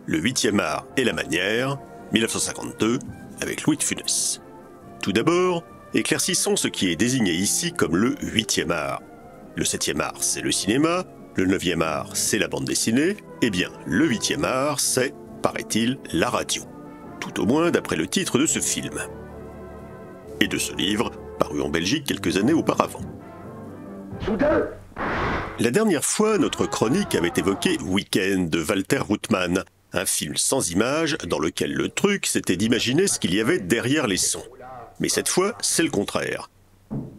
Le 8e art et la manière, 1952, avec Louis de Funès. Tout d'abord, éclaircissons ce qui est désigné ici comme le 8e art. Le 7e art, c'est le cinéma, le 9e art, c'est la bande dessinée, et bien, le 8e art, c'est, paraît-il, la radio. Tout au moins d'après le titre de ce film. Et de ce livre, paru en Belgique quelques années auparavant. La dernière fois, notre chronique avait évoqué Week-end de Walter Ruttmann, un film sans images dans lequel le truc c'était d'imaginer ce qu'il y avait derrière les sons. Mais cette fois, c'est le contraire.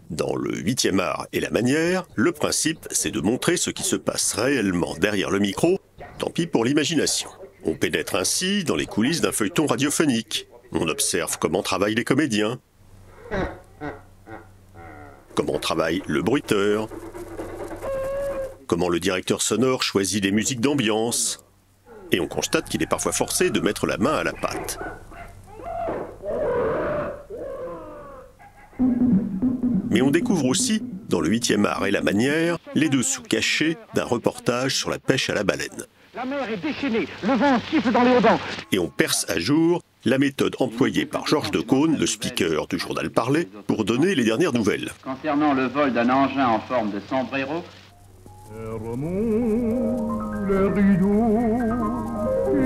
Dans le 8e art et la manière, le principe c'est de montrer ce qui se passe réellement derrière le micro, tant pis pour l'imagination. On pénètre ainsi dans les coulisses d'un feuilleton radiophonique. On observe comment travaillent les comédiens, comment travaille le bruiteur, comment le directeur sonore choisit les musiques d'ambiance, et on constate qu'il est parfois forcé de mettre la main à la pâte. Mais on découvre aussi, dans le 8e art et la manière, les dessous cachés d'un reportage sur la pêche à la baleine. La mer est déchaînée, le vent siffle dans les haubans. Et on perce à jour la méthode employée par Georges Decaune, le speaker du journal Parler, pour donner les dernières nouvelles. Concernant le vol d'un engin en forme de sombrero, le rideau,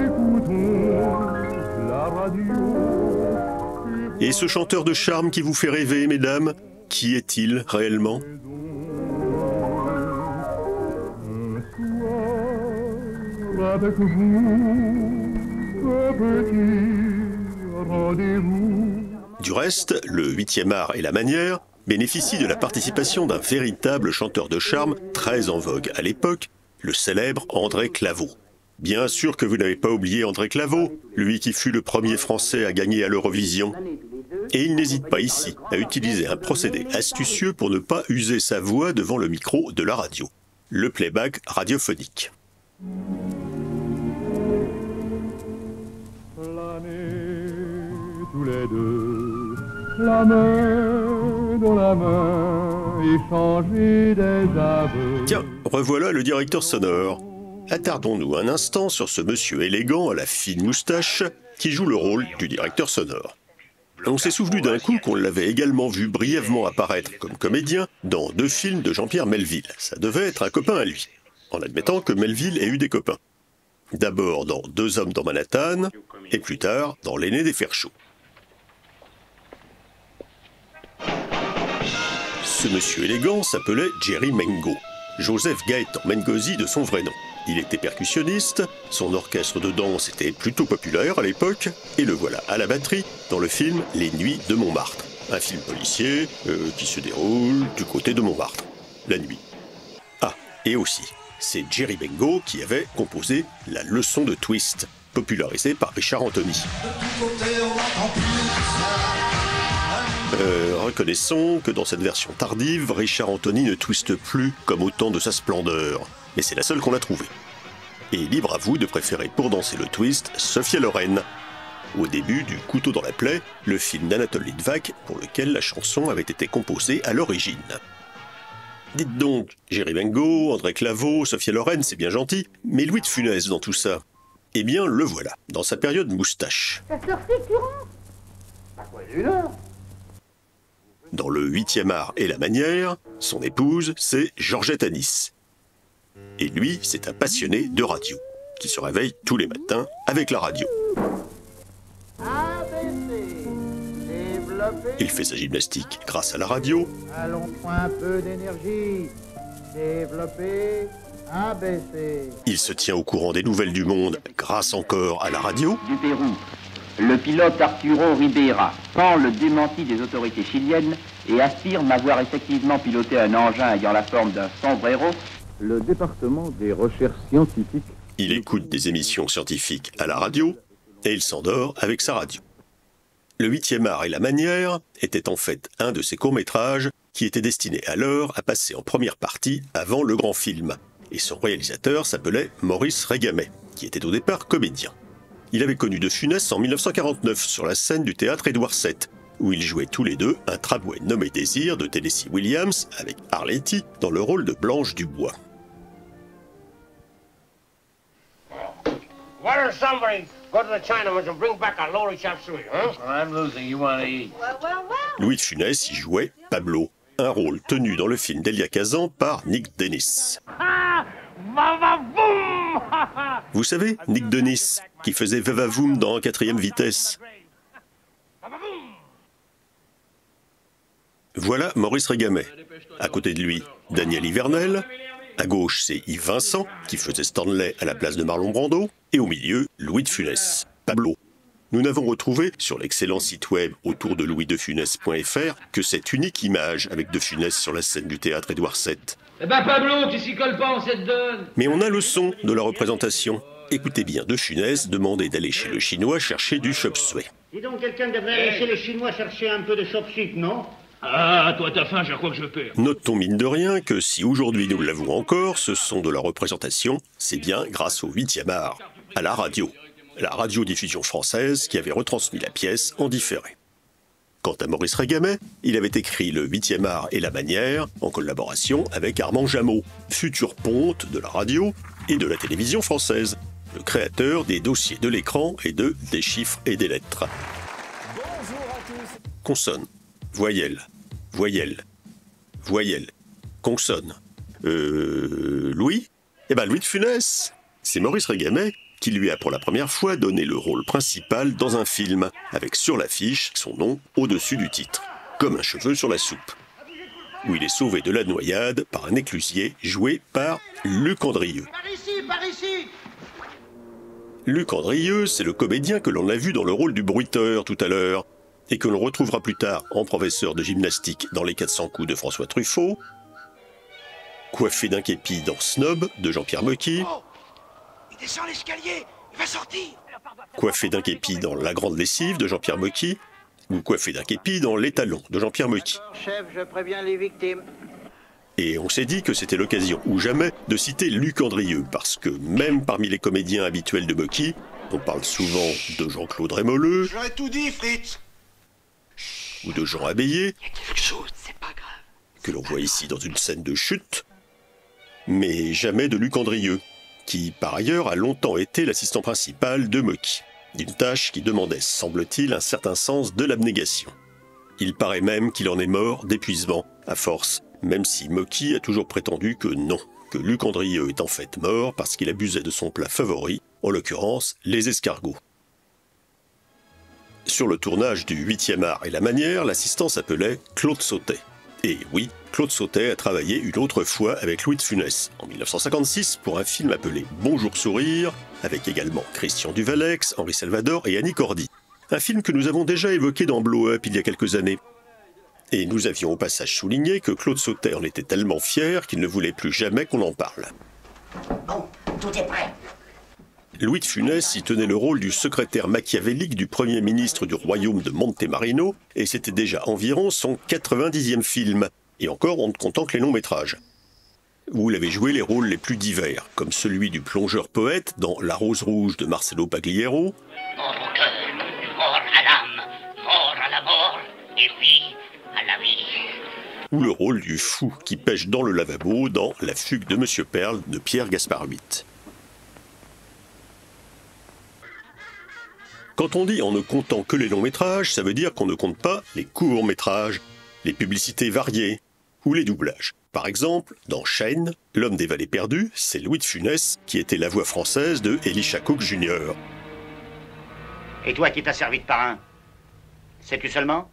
écoutons la radio. Et ce chanteur de charme qui vous fait rêver, mesdames, qui est-il réellement ? Un soir avec vous, un petit rendez-vous. Du reste, le 8e art et la manière bénéficie de la participation d'un véritable chanteur de charme très en vogue à l'époque, le célèbre André Claveau. Bien sûr que vous n'avez pas oublié André Claveau, lui qui fut le premier Français à gagner à l'Eurovision. Et il n'hésite pas ici à utiliser un procédé astucieux pour ne pas user sa voix devant le micro de la radio, le playback radiophonique. Planer tous les deux, la main dans la main, échanger des aveux. Tiens, revoilà le directeur sonore. Attardons-nous un instant sur ce monsieur élégant à la fine moustache qui joue le rôle du directeur sonore. On s'est souvenu d'un coup qu'on l'avait également vu brièvement apparaître comme comédien dans 2 films de Jean-Pierre Melville. Ça devait être un copain à lui, en admettant que Melville ait eu des copains. D'abord dans 2 hommes dans Manhattan, et plus tard dans L'aîné des fers chauds. Ce monsieur élégant s'appelait Jerry Mengo, Joseph Gaëtan Mengozi de son vrai nom. Il était percussionniste, son orchestre de danse était plutôt populaire à l'époque, et le voilà à la batterie dans le film Les Nuits de Montmartre, un film policier qui se déroule du côté de Montmartre, la nuit. Ah, et aussi, c'est Jerry Mengo qui avait composé la leçon de Twist, popularisée par Richard Anthony. Reconnaissons que dans cette version tardive, Richard Anthony ne twiste plus comme au temps de sa splendeur, mais c'est la seule qu'on a trouvée. Et libre à vous de préférer pour danser le twist Sophia Loren, au début du Couteau dans la plaie, le film d'Anatole Litvak pour lequel la chanson avait été composée à l'origine. Dites donc, Jerry Mengo, André Claveau, Sophia Loren, c'est bien gentil, mais Louis de Funès dans tout ça, eh bien le voilà, dans sa période moustache. Ça se refait, tu rentres. Pas quoi d'une heure. Dans le 8e art et la manière, son épouse, c'est Georgette Anis. Et lui, c'est un passionné de radio, qui se réveille tous les matins avec la radio. Il fait sa gymnastique grâce à la radio. Allons point un peu d'énergie. Développer, abaisser. Il se tient au courant des nouvelles du monde grâce encore à la radio. du Pérou. Le pilote Arturo Ribera prend le démenti des autorités chiliennes et affirme avoir effectivement piloté un engin ayant la forme d'un sombrero. Le département des recherches scientifiques. Il écoute des émissions scientifiques à la radio et il s'endort avec sa radio. Le 8e art et la manière était en fait un de ses courts-métrages qui était destiné alors à passer en première partie avant le grand film. Et son réalisateur s'appelait Maurice Régamet, qui était au départ comédien. Il avait connu de Funès en 1949 sur la scène du théâtre Édouard VII, où ils jouaient tous les deux un tramway nommé Désir de Tennessee Williams avec Arletty dans le rôle de Blanche Dubois. Why don't somebody go to the Chinaman's and bring back a loaded chop suey, huh? I'm losing. You want to eat? Louis de Funès y jouait Pablo, un rôle tenu dans le film d'Elia Kazan par Nick Dennis. Vous savez, Nick Dennis, qui faisait Vavavoum dans 4e vitesse. Voilà Maurice Régamet. À côté de lui, Daniel Ivernel. À gauche, c'est Yves Vincent, qui faisait Stanley à la place de Marlon Brando. Et au milieu, Louis de Funès, Pablo. Nous n'avons retrouvé sur l'excellent site web autour de louisdefunès.fr que cette unique image avec De Funès sur la scène du théâtre Édouard VII. Eh ben Pablo, tu s'y colles pas en cette donne. Mais on a le son de la représentation. Écoutez bien, De Funès demandait d'aller chez le Chinois chercher du chop suey. Dis donc, quelqu'un devrait aller chez les Chinois chercher un peu de chop suey, non? Ah, toi t'as faim, je crois que je perds. Notons mine de rien que si aujourd'hui nous l'avons encore, ce son de la représentation, c'est bien grâce au 8e art, à la radiodiffusion française qui avait retransmis la pièce en différé. Quant à Maurice Régamet, il avait écrit le 8e art et la manière en collaboration avec Armand Jameau, futur ponte de la radio et de la télévision française, le créateur des dossiers de l'écran et de Des chiffres et des lettres. Bonjour à tous. Consonne, voyelle, voyelle, voyelle, consonne. Louis? Eh ben Louis de Funès. C'est Maurice Régamet qui lui a pour la première fois donné le rôle principal dans un film, avec sur l'affiche son nom au-dessus du titre, comme un cheveu sur la soupe, où il est sauvé de la noyade par un éclusier joué par Luc Andrieux. Par ici, par ici! Luc Andrieux, c'est le comédien que l'on a vu dans le rôle du bruiteur tout à l'heure, et que l'on retrouvera plus tard en professeur de gymnastique dans Les 400 coups de François Truffaut, coiffé d'un képi dans Snob de Jean-Pierre Mocky, Il descend l'escalier, il va sortir. coiffé d'un képi dans La Grande Lessive de Jean-Pierre Mocky, ou coiffé d'un képi dans Les Talons de Jean-Pierre Mocky. Chef, je préviens les victimes. Et on s'est dit que c'était l'occasion ou jamais de citer Luc Andrieux, parce que même parmi les comédiens habituels de Mocky, on parle souvent de Jean-Claude Rémolleux, J'aurais tout dit, Fritz. ou de Jean Abéillé, Il y a quelque chose, c'est pas grave. que l'on voit ici dans une scène de chute, mais jamais de Luc Andrieux, qui par ailleurs a longtemps été l'assistant principal de Mocky, d'une tâche qui demandait, semble-t-il, un certain sens de l'abnégation. Il paraît même qu'il en est mort d'épuisement, à force, même si Mocky a toujours prétendu que non, que Luc Andrieux est en fait mort parce qu'il abusait de son plat favori, en l'occurrence les escargots. Sur le tournage du 8e art et la manière, l'assistant s'appelait Claude Sautet. Et oui, Claude Sautet a travaillé une autre fois avec Louis de Funès, en 1956, pour un film appelé Bonjour Sourire, avec également Christian Duvalex, Henri Salvador et Annie Cordy. Un film que nous avons déjà évoqué dans Blow Up il y a quelques années. Et nous avions au passage souligné que Claude Sautet en était tellement fier qu'il ne voulait plus jamais qu'on en parle. Bon, tout est prêt. Louis de Funès y tenait le rôle du secrétaire machiavélique du Premier ministre du royaume de Montemarino, et c'était déjà environ son 90e film, et encore en ne comptant que les longs métrages. Où il avait joué les rôles les plus divers, comme celui du plongeur poète dans La Rose rouge de Marcello Pagliaro, Mort au cœur, mort à l'âme, mort à la mort, et vie à la vie. ou le rôle du fou qui pêche dans le lavabo dans La fugue de Monsieur Perle de Pierre Gaspard VIII. Quand on dit en ne comptant que les longs métrages, ça veut dire qu'on ne compte pas les courts métrages, les publicités variées ou les doublages. Par exemple, dans Shane, L'homme des vallées perdues, c'est Louis de Funès qui était la voix française de Elisha Cook Jr. Et toi qui t'as servi de parrain, sais-tu seulement?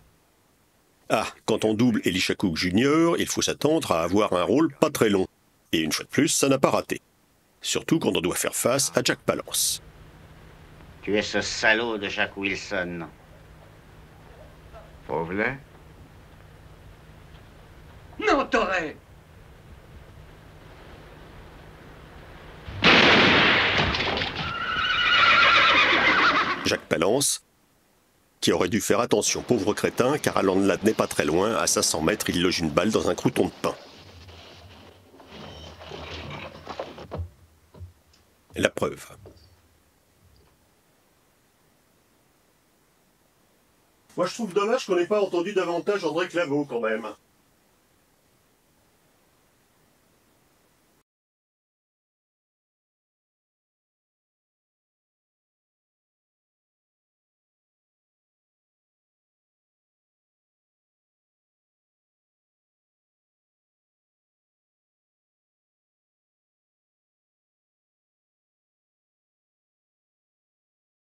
Ah, quand on double Elisha Cook Jr., il faut s'attendre à avoir un rôle pas très long. Et une fois de plus, ça n'a pas raté. Surtout quand on doit faire face à Jack Palance. Tu es ce salaud de Jack Wilson. Pas vrai? Non, t'aurais. Jacques Palance, qui aurait dû faire attention, pauvre crétin, car Alan-Ladd n'est pas très loin, à 500 mètres, il loge une balle dans un crouton de pain. La preuve. Moi, je trouve dommage qu'on n'ait pas entendu davantage André Claveau, quand même.